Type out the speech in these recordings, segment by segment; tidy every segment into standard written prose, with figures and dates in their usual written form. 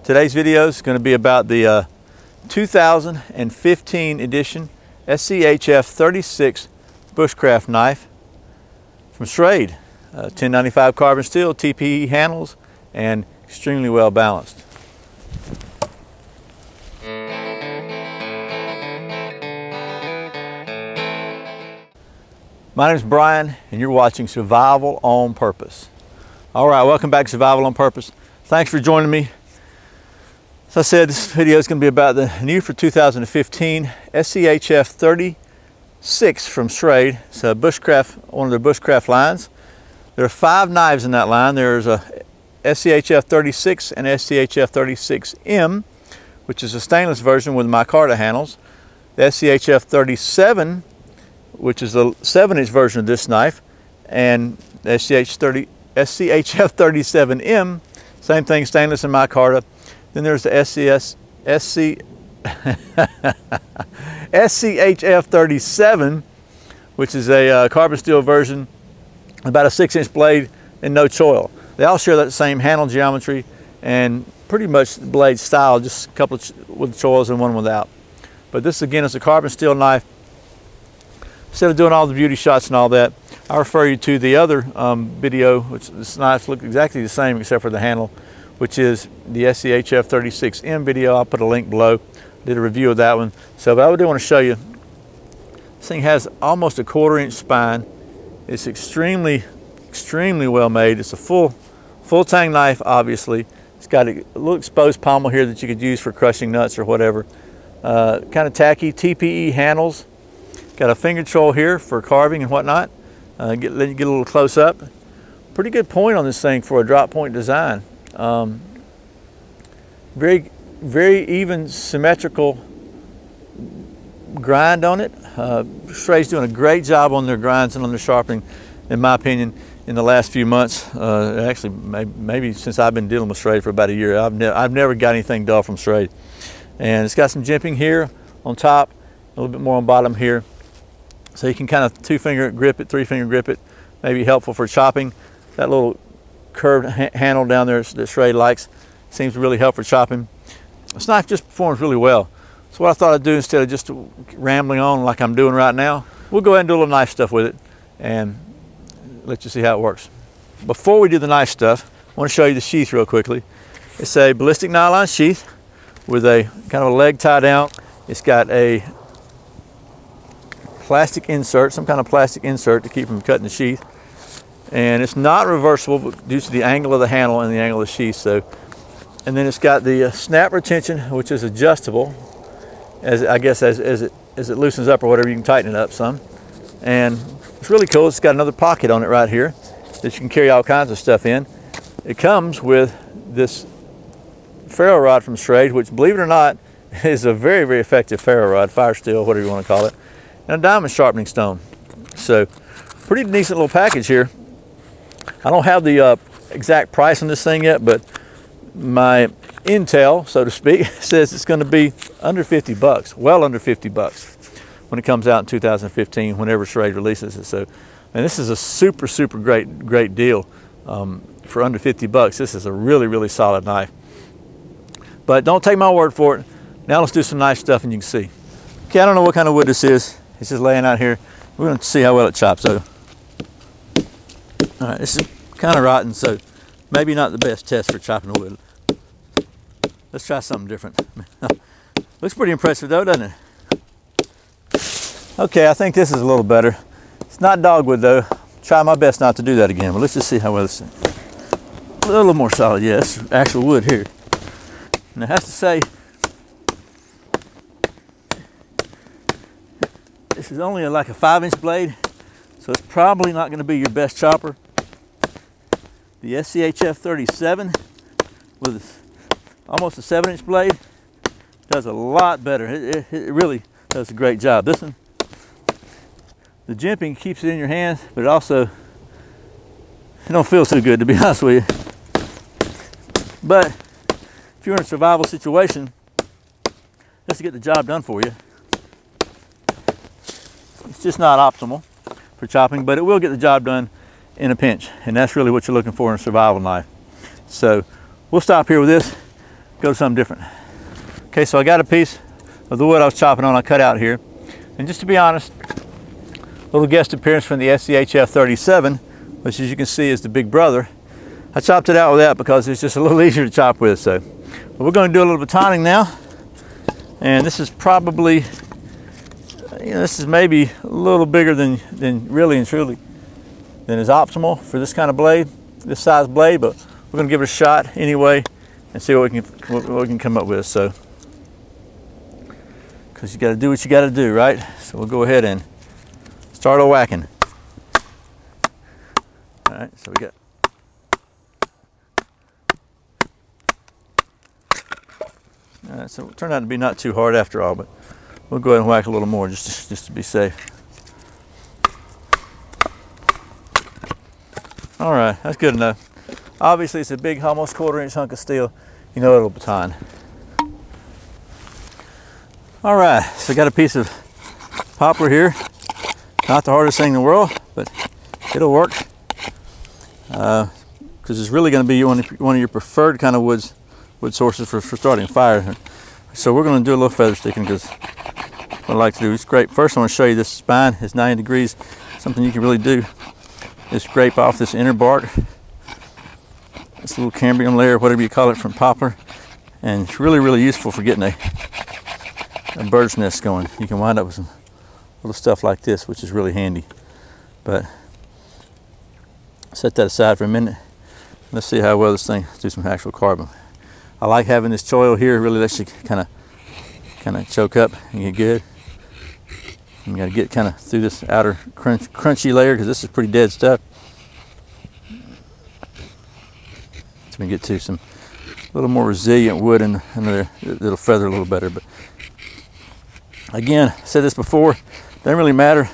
Today's video is going to be about the 2015 edition SCHF36 Bushcraft Knife from Schrade. 1095 carbon steel, TPE handles, and extremely well balanced. My name is Brian, and you're watching Survival on Purpose. All right, welcome back to Survival on Purpose. Thanks for joining me. As I said, this video is going to be about the new for 2015 SCHF36 from Schrade. It's a bushcraft, one of their bushcraft lines. There are 5 knives in that line. There's a SCHF36 and SCHF36M, which is a stainless version with micarta handles. The SCHF37, which is the 7-inch version of this knife, and the SCHF37M, same thing, stainless and micarta. Then there's the SCHF37, which is a carbon steel version, about a 6-inch blade and no choil. They all share that same handle geometry and pretty much blade style, just a couple with choils and one without. But this again is a carbon steel knife. Instead of doing all the beauty shots and all that, I refer you to the other video, which this knife looks exactly the same except for the handle, which is the SCHF36M video. I'll put a link below. Did a review of that one. So, but I do want to show you, this thing has almost a 1/4-inch spine. It's extremely well made. It's a full tang knife, obviously. It's got a little exposed pommel here that you could use for crushing nuts or whatever. Kind of tacky TPE handles. Got a finger choil here for carving and whatnot. Let you get a little close up. Pretty good point on this thing for a drop point design. Very even symmetrical grind on it. Schrade's doing a great job on their grinds and on their sharpening, in my opinion, in the last few months. Actually, maybe since I've been dealing with Schrade for about a year. I've never got anything dull from Schrade. And it's got some jimping here on top, a little bit more on bottom here. So you can kind of 2-finger grip it, 3-finger grip it. Maybe helpful for chopping. That little curved handle down there that Schrade likes seems to really help for chopping. This knife just performs really well. So what I thought I'd do, instead of just rambling on like I'm doing right now, we'll go ahead and do a little knife stuff with it and let you see how it works. Before we do the knife stuff, I want to show you the sheath real quickly. It's a ballistic nylon sheath with a kind of a leg tie down. It's got a plastic insert, some kind of plastic insert to keep from cutting the sheath. And it's not reversible due to the angle of the handle and the angle of the sheath. So, and then it's got the snap retention, which is adjustable, as it loosens up or whatever. You can tighten it up some. And it's really cool. It's got another pocket on it right here that you can carry all kinds of stuff in. It comes with this ferro rod from Schrade, which, believe it or not, is a very effective ferro rod, fire steel, whatever you want to call it, and a diamond sharpening stone. So, pretty decent little package here. I don't have the exact price on this thing yet, but my intel, so to speak, says it's going to be under 50 bucks, well under 50 bucks when it comes out in 2015, whenever Schrade releases it. So, and this is a super great deal for under 50 bucks. This is a really solid knife. But don't take my word for it. Now let's do some knife stuff and you can see. Okay, I don't know what kind of wood this is. It's just laying out here. We're going to see how well it chops. So, all right, this is kind of rotten, so maybe not the best test for chopping the wood. Let's try something different. Looks pretty impressive though, doesn't it? Okay, I think this is a little better. It's not dogwood though. Try my best not to do that again, but let's just see how well this is. A little more solid, yes. Actual wood here. And I have to say, this is only like a 5-inch blade, so it's probably not going to be your best chopper. The SCHF37 with almost a 7-inch blade does a lot better. It really does a great job. This one, the jimping keeps it in your hand, but it also, it don't feel too good, to be honest with you. But if you're in a survival situation, just to get the job done for you, it's just not optimal for chopping, but it will get the job done in a pinch, and that's really what you're looking for in a survival knife. So we'll stop here with this. go to something different. Okay, so I got a piece of the wood I was chopping on, I cut out here. And just to be honest, a little guest appearance from the SCHF37, which as you can see is the big brother. I chopped it out with that because it's just a little easier to chop with. So but we're going to do a little batoning now. And this is probably, this is maybe a little bigger than really and truly than is optimal for this kind of blade, this size blade, but we're going to give it a shot anyway and see what we can come up with. So, because you got to do what you got to do, right? So we'll go ahead and start whacking. All right, so we got. All right, so it turned out to be not too hard after all, but we'll go ahead and whack a little more just to be safe. All right, that's good enough. Obviously, it's a big, almost 1/4 inch hunk of steel. You know it'll baton. All right, so I got a piece of poplar here. Not the hardest thing in the world, but it'll work. Because it's really going to be one of your preferred kind of wood sources for starting a fire. So we're going to do a little feather sticking because what I like to do is scrape. First, I want to show you this spine is 90 degrees. Something you can really do is scrape off this inner bark, this little cambium layer, whatever you call it, from poplar, and it's really, really useful for getting a bird's nest going. You can wind up with some little stuff like this, which is really handy. But set that aside for a minute. Let's see how well this thing do some actual carbon. I like having this choil here. It really lets you kind of choke up and get good. You got to get kind of through this outer crunchy layer because this is pretty dead stuff. So we get to some little more resilient wood in there. It'll feather a little better. But again, I said this before, it doesn't really matter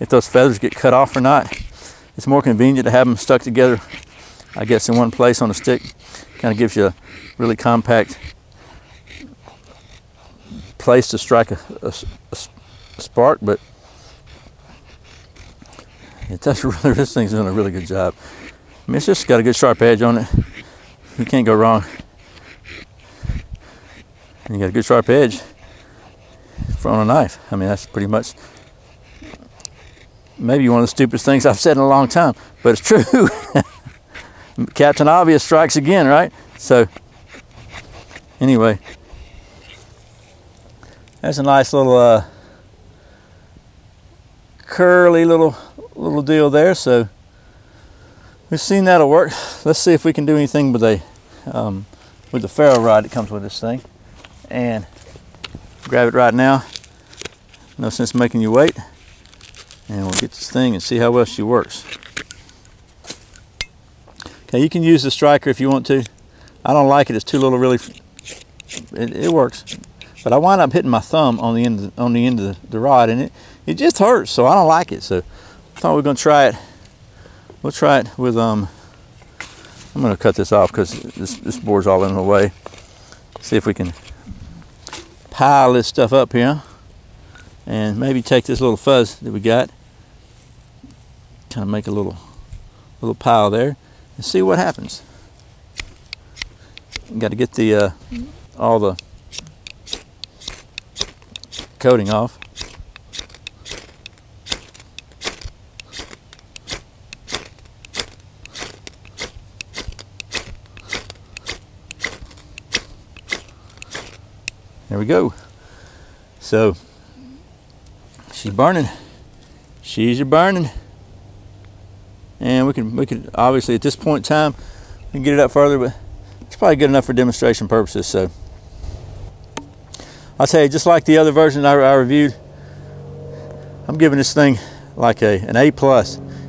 if those feathers get cut off or not. It's more convenient to have them stuck together, I guess, in one place on a stick. Kind of gives you a really compact place to strike a spark, but it does really, this thing's doing a really good job. I mean, it's just got a good sharp edge on it. You can't go wrong. And you got a good sharp edge on a knife. I mean, that's pretty much maybe one of the stupidest things I've said in a long time, but it's true. Captain Obvious strikes again, right? So anyway, that's a nice little curly little deal there. So we've seen that'll work. Let's see if we can do anything with the ferro rod that comes with this thing. And grab it right now. No sense making you wait. And we'll get this thing and see how well she works. Okay, you can use the striker if you want to. I don't like it. It's too little, really. It works, but I wind up hitting my thumb on the end of the rod, and it just hurts. So I don't like it. So I thought we were going to try it. We'll try it with I'm going to cut this off because this board's all in the way. See if we can pile this stuff up here, and maybe take this little fuzz that we got, kind of make a little pile there, and see what happens. Got to get the all the coating off. There we go. So she's burning. She's burning. And we could obviously at this point in time we can get it up further, but it's probably good enough for demonstration purposes. So I'll tell you, just like the other version I reviewed, I'm giving this thing like an A+.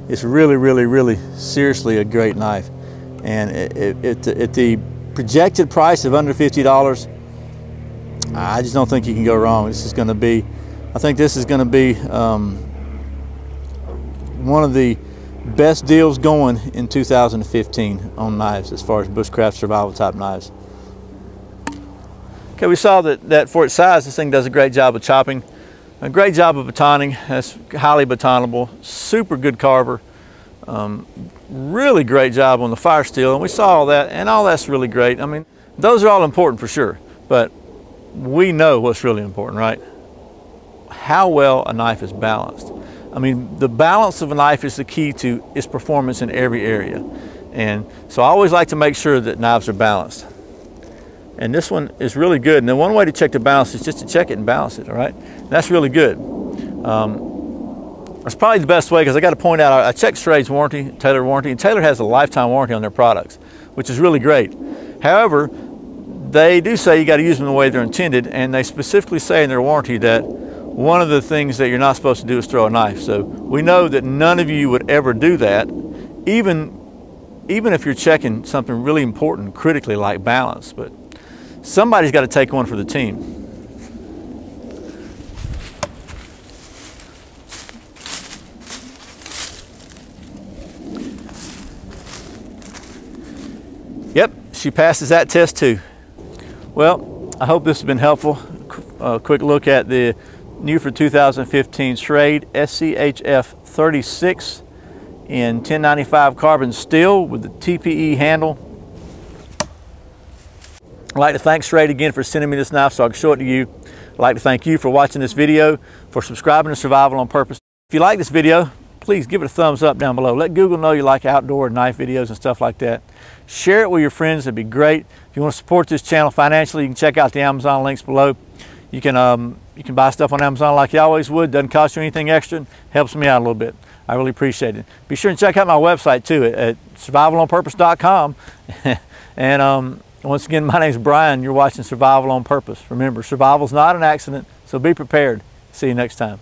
It's really seriously a great knife. And at the projected price of under $50, I just don't think you can go wrong. This is going to be, I think this is going to be one of the best deals going in 2015 on knives as far as bushcraft survival type knives. Okay, we saw that for its size, this thing does a great job of chopping, a great job of batoning. That's highly batonable, super good carver, really great job on the fire steel, and we saw all that, and all that's really great. I mean, Those are all important for sure, but we know what's really important, right? How well a knife is balanced. I mean, the balance of a knife is the key to its performance in every area. And so I always like to make sure that knives are balanced. And this one is really good. And then one way to check the balance is just to check it and balance it, all right? And that's really good. That's probably the best way, because I got to point out, I checked Schrade's warranty, Taylor warranty, and Taylor has a lifetime warranty on their products, which is really great. However, they do say you got to use them the way they're intended, and they specifically say in their warranty that one of the things that you're not supposed to do is throw a knife. So we know that none of you would ever do that, even if you're checking something really important critically like balance. But somebody's got to take one for the team. Yep, she passes that test too. Well, I hope this has been helpful. A quick look at the new for 2015 Schrade SCHF36 in 1095 carbon steel with the TPE handle. I'd like to thank Schrade again for sending me this knife so I can show it to you. I'd like to thank you for watching this video, for subscribing to Survival on Purpose. If you like this video, please give it a thumbs up down below. Let Google know you like outdoor knife videos and stuff like that. Share it with your friends, it'd be great. If you want to support this channel financially, you can check out the Amazon links below. You can buy stuff on Amazon like you always would. Doesn't cost you anything extra. Helps me out a little bit. I really appreciate it. Be sure to check out my website too at survivalonpurpose.com. And once again, my name's Brian. You're watching Survival on Purpose. Remember, survival's not an accident, so be prepared. See you next time.